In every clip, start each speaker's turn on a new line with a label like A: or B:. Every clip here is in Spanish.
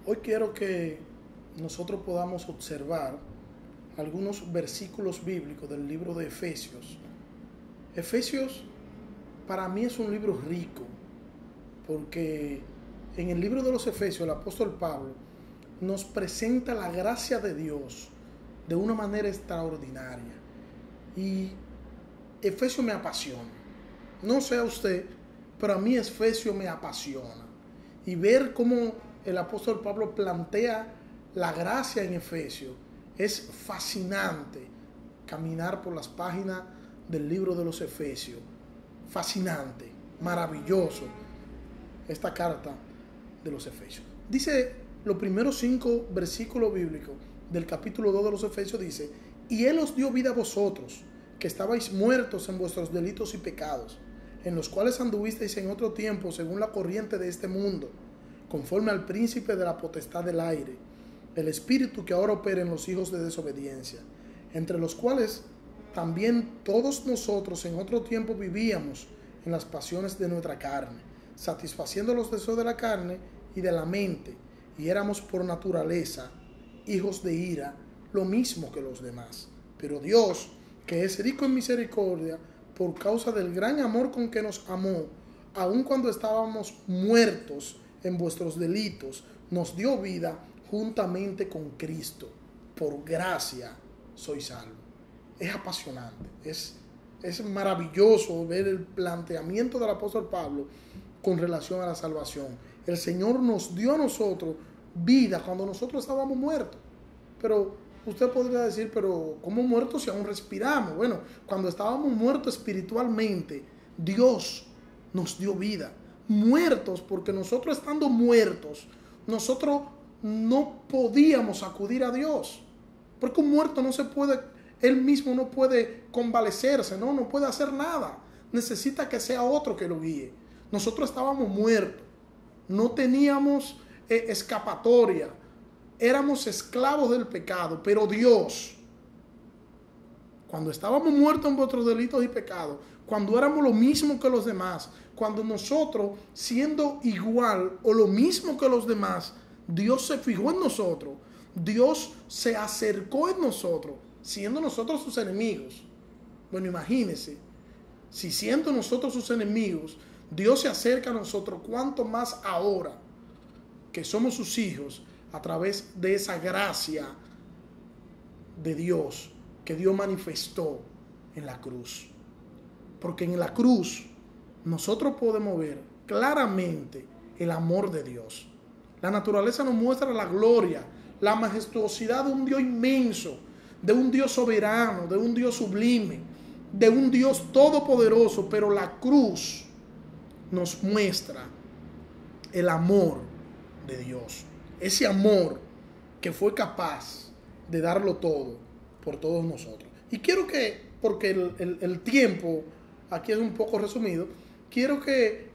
A: Hoy quiero que nosotros podamos observar algunos versículos bíblicos del libro de Efesios. Efesios para mí es un libro rico, porque en el libro de los Efesios el apóstol Pablo nos presenta la gracia de Dios de una manera extraordinaria. Y Efesios me apasiona. No sé a usted, pero a mí Efesios me apasiona. Y ver cómo el apóstol Pablo plantea la gracia en Efesios es fascinante. Caminar por las páginas del libro de los Efesios. Fascinante, maravilloso esta carta de los Efesios. Dice los primeros 5 versículos bíblicos del capítulo 2 de los Efesios, dice: y Él os dio vida a vosotros, que estabais muertos en vuestros delitos y pecados, en los cuales anduvisteis en otro tiempo según la corriente de este mundo, conforme al príncipe de la potestad del aire, el espíritu que ahora opera en los hijos de desobediencia, entre los cuales también todos nosotros en otro tiempo vivíamos en las pasiones de nuestra carne, satisfaciendo los deseos de la carne y de la mente, y éramos por naturaleza hijos de ira, lo mismo que los demás. Pero Dios, que es rico en misericordia, por causa del gran amor con que nos amó, aun cuando estábamos muertos en vuestros delitos, nos dio vida juntamente con Cristo. Por gracia sois salvos. Es apasionante, es maravilloso ver el planteamiento del apóstol Pablo con relación a la salvación. El Señor nos dio a nosotros vida cuando nosotros estábamos muertos. Pero usted podría decir, pero ¿cómo muertos si aún respiramos? Bueno, cuando estábamos muertos espiritualmente, Dios nos dio vida. Muertos porque nosotros, estando muertos, nosotros no podíamos acudir a Dios. Porque un muerto no se puede, él mismo no puede convalecerse, no puede hacer nada. Necesita que sea otro que lo guíe. Nosotros estábamos muertos, no teníamos escapatoria, éramos esclavos del pecado, pero Dios, cuando estábamos muertos en vuestros delitos y pecados, cuando éramos lo mismo que los demás, cuando nosotros, siendo igual o lo mismo que los demás, Dios se fijó en nosotros, Dios se acercó en nosotros, siendo nosotros sus enemigos. Bueno, imagínense, si siendo nosotros sus enemigos, Dios se acerca a nosotros, cuánto más ahora que somos sus hijos, a través de esa gracia de Dios que Dios manifestó en la cruz. Porque en la cruz nosotros podemos ver claramente el amor de Dios. La naturaleza nos muestra la gloria, la majestuosidad de un Dios inmenso, de un Dios soberano, de un Dios sublime, de un Dios todopoderoso, pero la cruz nos muestra el amor de Dios. Ese amor que fue capaz de darlo todo por todos nosotros. Y quiero que, porque el tiempo aquí es un poco resumido, quiero que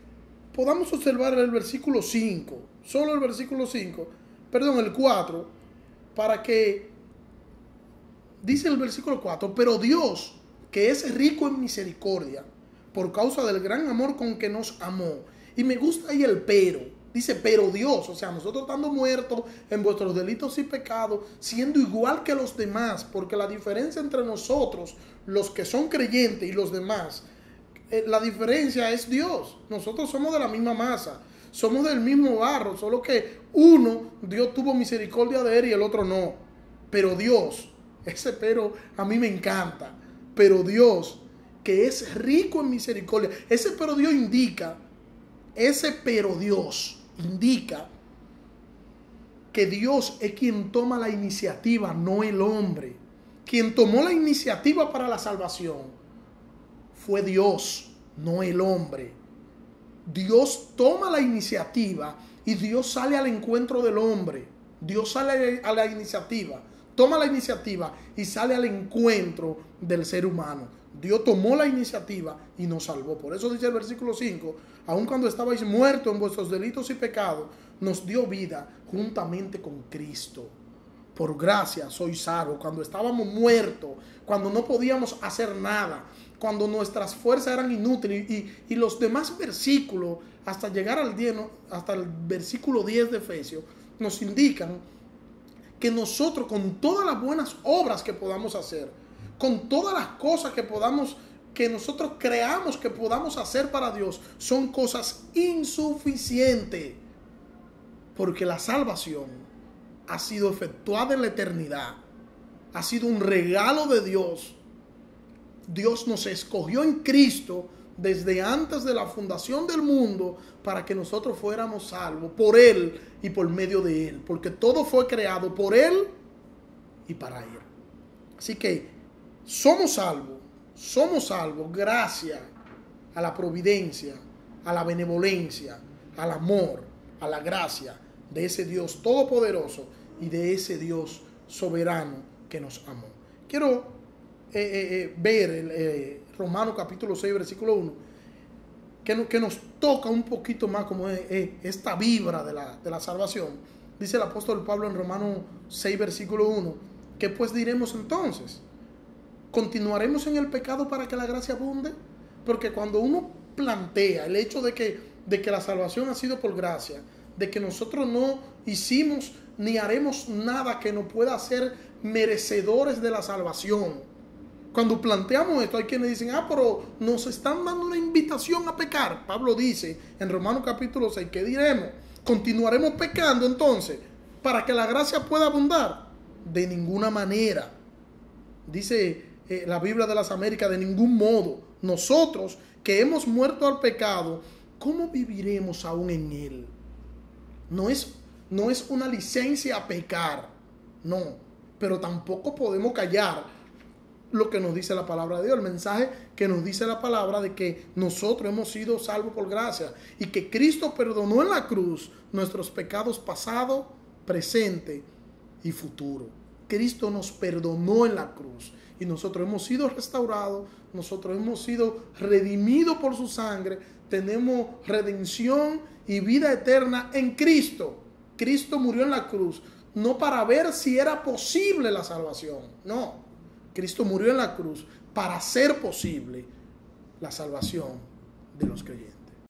A: podamos observar el versículo 5, solo el versículo 5, perdón, el 4, para que, dice el versículo 4, pero Dios, que es rico en misericordia, por causa del gran amor con que nos amó. Y me gusta ahí el pero. Dice, pero Dios, o sea, nosotros estando muertos en vuestros delitos y pecados, siendo igual que los demás, porque la diferencia entre nosotros, los que son creyentes y los demás, la diferencia es Dios. Nosotros somos de la misma masa, somos del mismo barro, solo que uno, Dios tuvo misericordia de él y el otro no. Pero Dios, ese pero a mí me encanta, pero Dios, que es rico en misericordia, ese pero Dios indica que Dios es quien toma la iniciativa, no el hombre. Quien tomó la iniciativa para la salvación fue Dios, no el hombre. Dios toma la iniciativa y Dios sale al encuentro del hombre. Dios sale a la iniciativa, toma la iniciativa y sale al encuentro del ser humano. Dios tomó la iniciativa y nos salvó. Por eso dice el versículo 5, aun cuando estabais muertos en vuestros delitos y pecados, nos dio vida juntamente con Cristo. Por gracia sois salvos. Cuando estábamos muertos, cuando no podíamos hacer nada, cuando nuestras fuerzas eran inútiles, y los demás versículos, hasta llegar al 10, hasta el versículo 10 de Efesios, nos indican que nosotros, con todas las buenas obras que podamos hacer, con todas las cosas que nosotros creamos que podamos hacer para Dios, son cosas insuficientes, porque la salvación ha sido efectuada en la eternidad, ha sido un regalo de Dios. Dios nos escogió en Cristo desde antes de la fundación del mundo para que nosotros fuéramos salvos por Él y por medio de Él, porque todo fue creado por Él y para Él. Así que somos salvos gracias a la providencia, a la benevolencia, al amor, a la gracia de ese Dios todopoderoso y de ese Dios soberano que nos amó. Quiero ver Romanos capítulo 6, versículo 1, que nos toca un poquito más como esta vibra de la salvación. Dice el apóstol Pablo en Romanos 6, versículo 1, ¿qué pues diremos entonces? ¿Continuaremos en el pecado para que la gracia abunde? Porque cuando uno plantea el hecho de que la salvación ha sido por gracia, de que nosotros no hicimos ni haremos nada que nos pueda hacer merecedores de la salvación. Cuando planteamos esto, hay quienes dicen, pero nos están dando una invitación a pecar. Pablo dice en Romanos capítulo 6, ¿qué diremos? ¿Continuaremos pecando entonces para que la gracia pueda abundar? De ninguna manera. Dice la Biblia de las Américas, de ningún modo. Nosotros que hemos muerto al pecado, ¿cómo viviremos aún en él? No es una licencia a pecar, no, pero tampoco podemos callar lo que nos dice la palabra de Dios, el mensaje que nos dice la palabra de que nosotros hemos sido salvos por gracia y que Cristo perdonó en la cruz nuestros pecados pasado, presente y futuro. Cristo nos perdonó en la cruz y nosotros hemos sido restaurados, nosotros hemos sido redimidos por su sangre, tenemos redención y vida eterna en Cristo. Cristo murió en la cruz, no para ver si era posible la salvación, no. Cristo murió en la cruz para hacer posible la salvación de los creyentes.